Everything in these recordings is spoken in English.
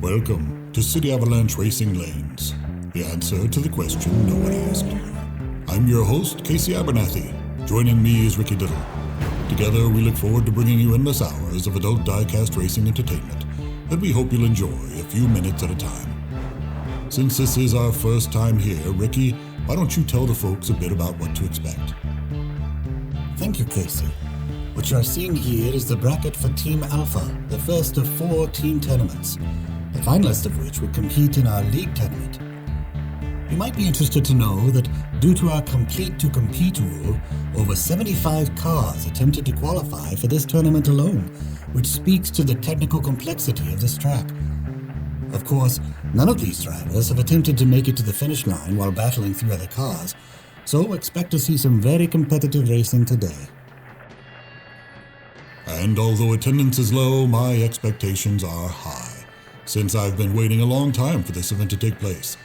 Welcome to City Avalanche Racing Lanes, the answer to the question no one asked. I'm your host, Casey Abernathy. Joining me is Ricky Diddle. Together, we look forward to bringing you endless hours of adult diecast racing entertainment that we hope you'll enjoy a few minutes at a time. Since this is our first time here, Ricky, why don't you tell the folks a bit about what to expect? Thank you, Casey. What you are seeing here is the bracket for Team Alpha, the first of 4 team tournaments, the finalists of which will compete in our league tournament. You might be interested to know that due to our complete to compete rule, over 75 cars attempted to qualify for this tournament alone, which speaks to the technical complexity of this track. Of course, none of these drivers have attempted to make it to the finish line while battling through other cars, so expect to see some very competitive racing today. And although attendance is low, my expectations are high, since I've been waiting a long time for this event to take place.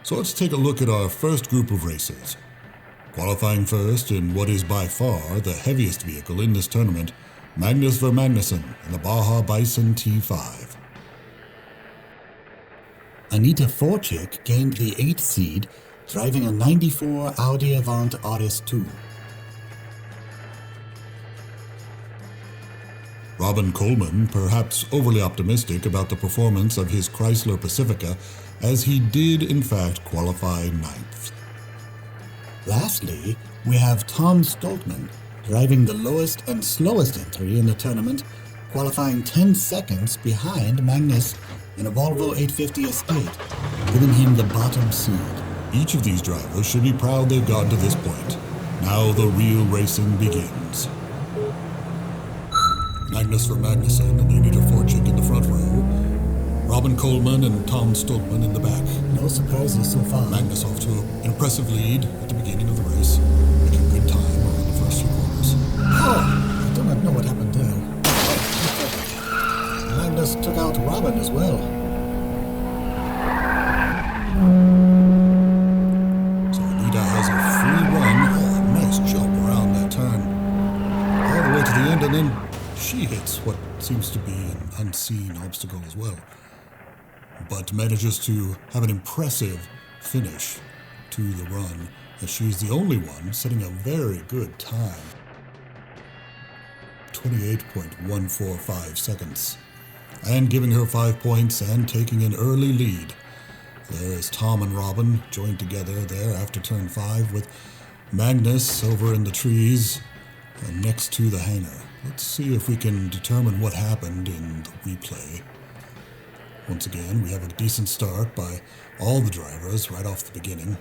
So let's take a look at our first group of racers. Qualifying first in what is by far the heaviest vehicle in this tournament, Magnus Vermagnussen in the Baja Bison T5. Anita Forchik gained the 8th seed, driving a 94 Audi Avant RS2. Robin Coleman, perhaps overly optimistic about the performance of his Chrysler Pacifica, as he did in fact qualify 9th. Lastly, we have Tom Stoltman, driving the lowest and slowest entry in the tournament, qualifying 10 seconds behind Magnus in a Volvo 850 Estate, giving him the bottom seed. Each of these drivers should be proud they've gotten to this point. Now the real racing begins. Magnus Vermagnussen and Anita Forchik in the front row. Robin Coleman and Tom Stoltman in the back. No surprises so far. Magnus off to an impressive lead at the beginning of the race, making good time around the first few corners. Oh, I do not know what happened there. Magnus took out Robin as well. So Anita has a free run. Oh, nice jump around that turn. All the way to the end, and then she hits what seems to be an unseen obstacle as well, but manages to have an impressive finish to the run, as she's the only one setting a very good time. 28.145 seconds. And giving her 5 points and taking an early lead. There is Tom and Robin joined together there after turn 5 with Magnus over in the trees next to the hangar. Let's see if we can determine what happened in the replay. Once again, we have a decent start by all the drivers right off the beginning.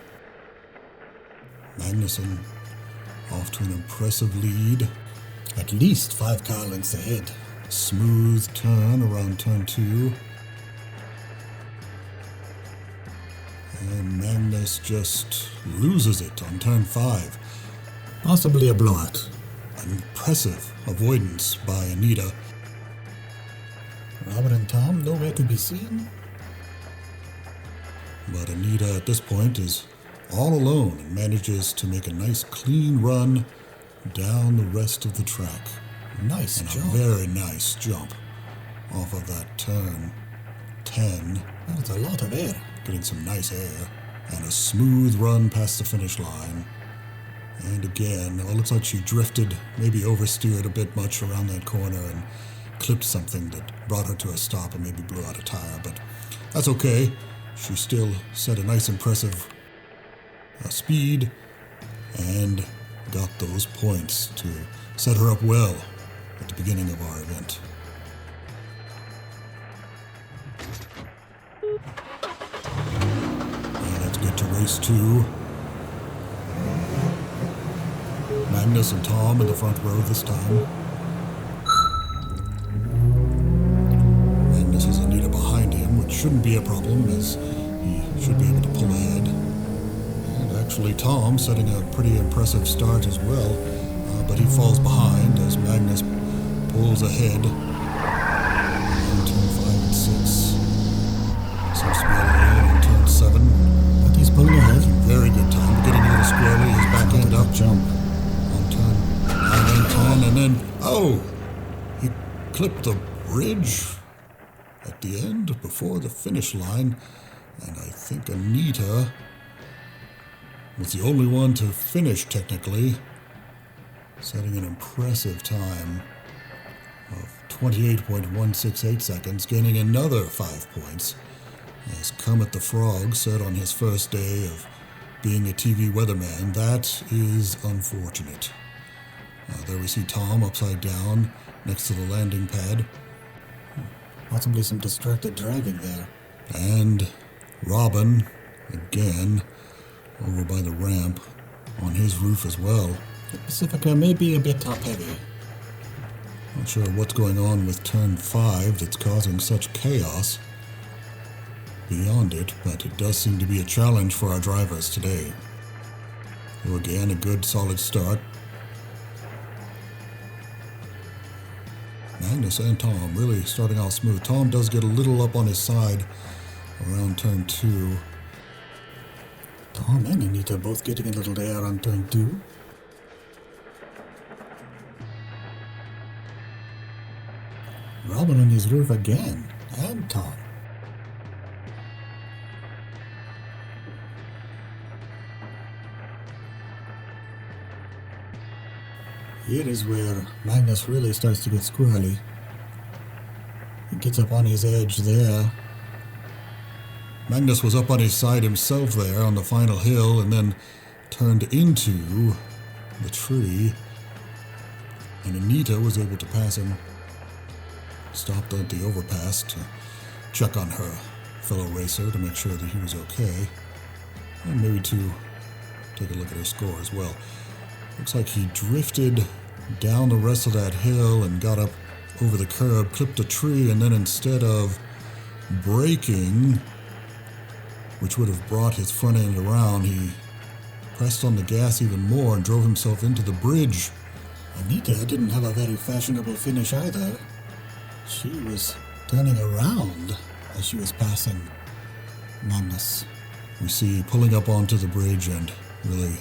Magnussen off to an impressive lead. At least 5 car lengths ahead. Smooth turn around turn 2. And Magnus just loses it on turn 5. Possibly a blowout. An impressive avoidance by Anita. Robin and Tom nowhere to be seen. But Anita at this point is all alone and manages to make a nice clean run down the rest of the track. Nice and jump. A very nice jump off of that turn 10. That's a lot of air. Getting some nice air. And a smooth run past the finish line. And again, it looks like she drifted, maybe oversteered a bit much around that corner and clipped something that brought her to a stop and maybe blew out a tire. But that's okay. She still set a nice impressive speed and got those points to set her up well at the beginning of our event. And that's good to race 2. Magnus and Tom in the front row this time. Magnus has Anita behind him, which shouldn't be a problem as he should be able to pull ahead. And actually Tom setting a pretty impressive start as well, but he falls behind as Magnus pulls ahead in turn 5 and 6. Seems to be a little in turn 7. But he's pulling ahead. Very good time, getting a little squarely, his back end up. Jump. Turn 9 and 10, and then, oh, he clipped the bridge. at the end, before the finish line, and I think Anita was the only one to finish technically, setting an impressive time of 28.168 seconds, gaining another 5 points, as Kermit the Frog said on his first day of being a TV weatherman, that is unfortunate. There we see Tom upside down next to the landing pad. Possibly some distracted driving there. And Robin, again, over by the ramp, on his roof as well. The Pacifica may be a bit top-heavy. Not sure what's going on with turn 5 that's causing such chaos beyond it, but it does seem to be a challenge for our drivers today. So again, a good solid start. Magnus and Tom really starting out smooth. Tom does get a little up on his side around turn 2. Tom and Anita both getting a little air on turn 2. Robin on his roof again, and Tom. Here is where Magnus really starts to get squirrely. He gets up on his edge there. Magnus was up on his side himself there on the final hill and then turned into the tree, and Anita was able to pass him. Stopped at the overpass to check on her fellow racer to make sure that he was okay, and maybe to take a look at her score as well. Looks like he drifted down the rest of that hill and got up over the curb, clipped a tree, and then instead of braking, which would have brought his front end around, he pressed on the gas even more and drove himself into the bridge. Anita didn't have a very fashionable finish either. She was turning around as she was passing Magnus. We see pulling up onto the bridge and really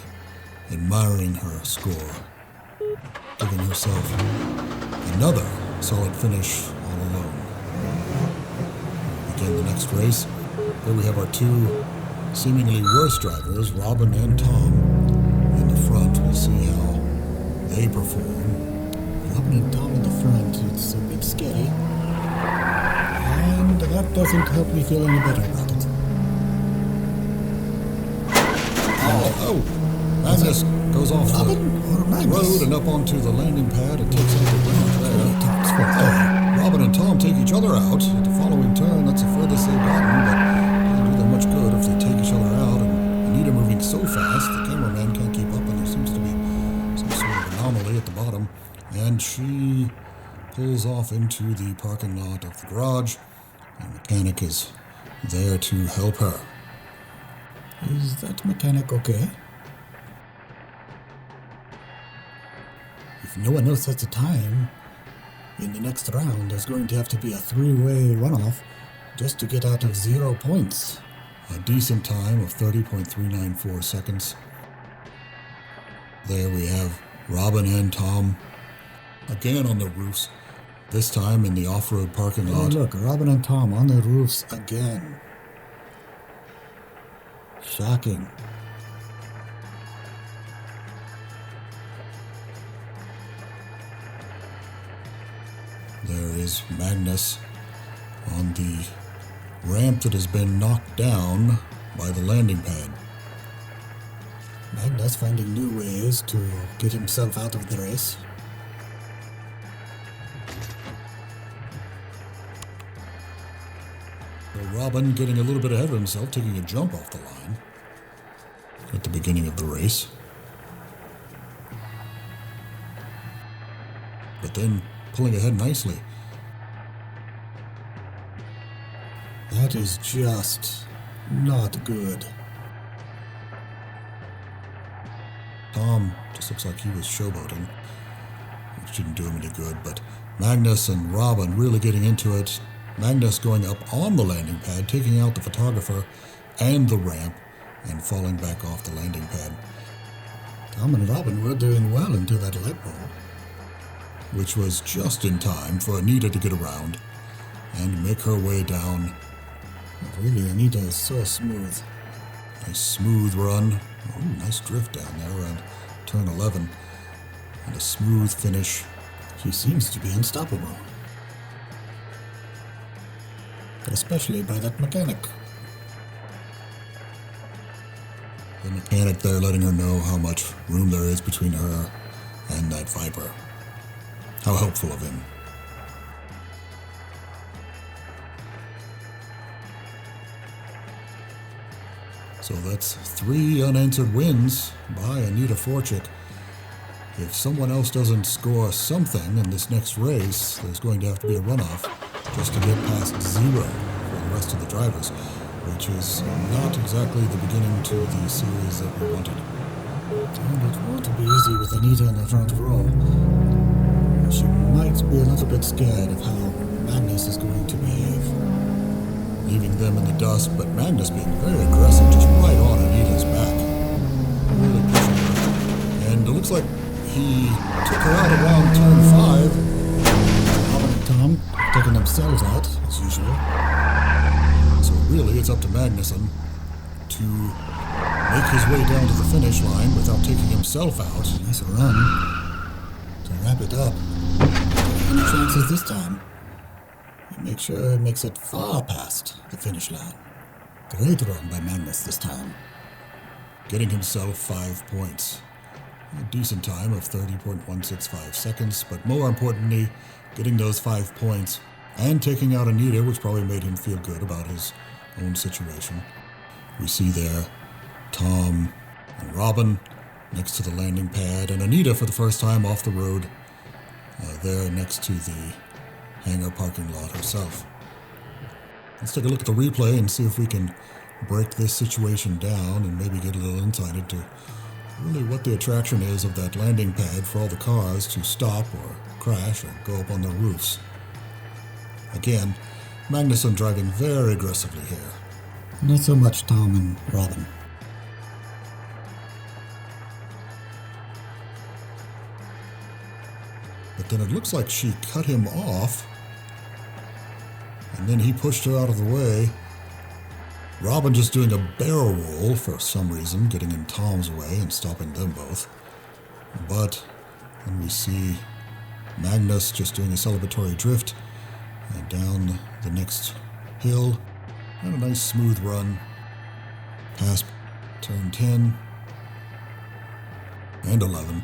admiring her score, giving herself another solid finish all alone. Begin the next race. Here we have our two seemingly worse drivers, Robin and Tom, in the front. We'll see how they perform. Robin and Tom in the front, it's a bit scary. And that doesn't help me feel any better about it. Oh! Magnus goes off Robin or the Magnus? road and up onto the landing pad and takes out the bridge there. Robin and Tom take each other out at the following turn. That's the furthest they've gotten, but it doesn't do them much good if they take each other out. And Anita moving so fast, the cameraman can't keep up, and there seems to be some sort of anomaly at the bottom. And she pulls off into the parking lot of the garage. The mechanic is there to help her. Is that mechanic okay? If no one else has the time, in the next round there's going to have to be a three-way runoff just to get out of 0 points. A decent time of 30.394 seconds. There we have Robin and Tom again on the roofs, this time in the off-road parking Oh lot. look, Robin and Tom on the roofs again. Shocking. There is Magnus on the ramp that has been knocked down by the landing pad. Magnus finding new ways to get himself out of the race. So Robin getting a little bit ahead of himself, taking a jump off the line at the beginning of the race. But then pulling ahead nicely. That is just not good. Tom just looks like he was showboating, which didn't do him any good, but Magnus and Robin really getting into it. Magnus going up on the landing pad, taking out the photographer and the ramp, and falling back off the landing pad. Tom and Robin were doing well into that light pole. Which was just in time for Anita to get around and make her way down. But really, Anita is so smooth. Nice smooth run. Oh, nice drift down there around turn 11. And a smooth finish. She seems to be unstoppable. Especially by that mechanic. The mechanic there letting her know how much room there is between her and that Viper. How helpful of him. So that's 3 unanswered wins by Anita Forchik. If someone else doesn't score something in this next race, there's going to have to be a runoff just to get past 0 for the rest of the drivers, which is not exactly the beginning to the series that we wanted. And it won't be easy with Anita in the front row. She might be a little bit scared of how Magnus is going to behave. Leaving them in the dust, but Magnus being very aggressive, just right on Anita's back. Really pushing her. And it looks like he took her out around turn 5. Robin and Tom taking themselves out, as usual. So really, it's up to Magnuson to make his way down to the finish line without taking himself out. Nice run to wrap it up. Any chances this time? Make sure it makes it far past the finish line. Great run by Magnus this time. Getting himself 5 points. A decent time of 30.165 seconds, but more importantly, getting those 5 points and taking out Anita, which probably made him feel good about his own situation. We see there Tom and Robin next to the landing pad, and Anita for the first time off the road there next to the hangar parking lot herself. Let's take a look at the replay and see if we can break this situation down and maybe get a little insight into really what the attraction is of that landing pad for all the cars to stop or crash or go up on their roofs. Again, Magnuson driving very aggressively here. Not so much Tom and Robin. But then it looks like she cut him off, and then he pushed her out of the way. Robin just doing a barrel roll for some reason, getting in Tom's way and stopping them both. But then we see Magnus just doing a celebratory drift down the next hill, and a nice smooth run past turn 10 and 11.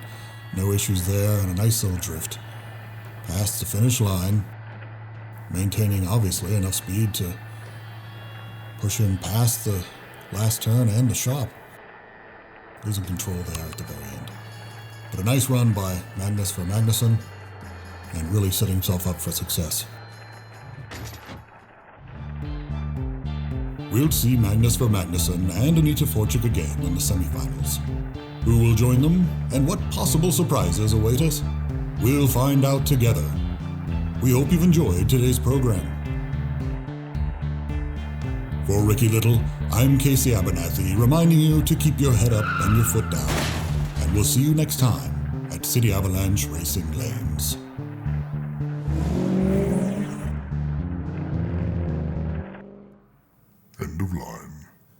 No issues there, and a nice little drift past the finish line, maintaining obviously enough speed to push him past the last turn and the shop. Losing control there at the very end. But a nice run by Magnus for Magnuson, and really setting himself up for success. We'll see Magnus for Magnuson and Anita Forchik again in the semifinals. Who will join them, and what possible surprises await us? We'll find out together. We hope you've enjoyed today's program. For Ricky Little, I'm Casey Abernathy, reminding you to keep your head up and your foot down. And we'll see you next time at City Avalanche Racing Lanes.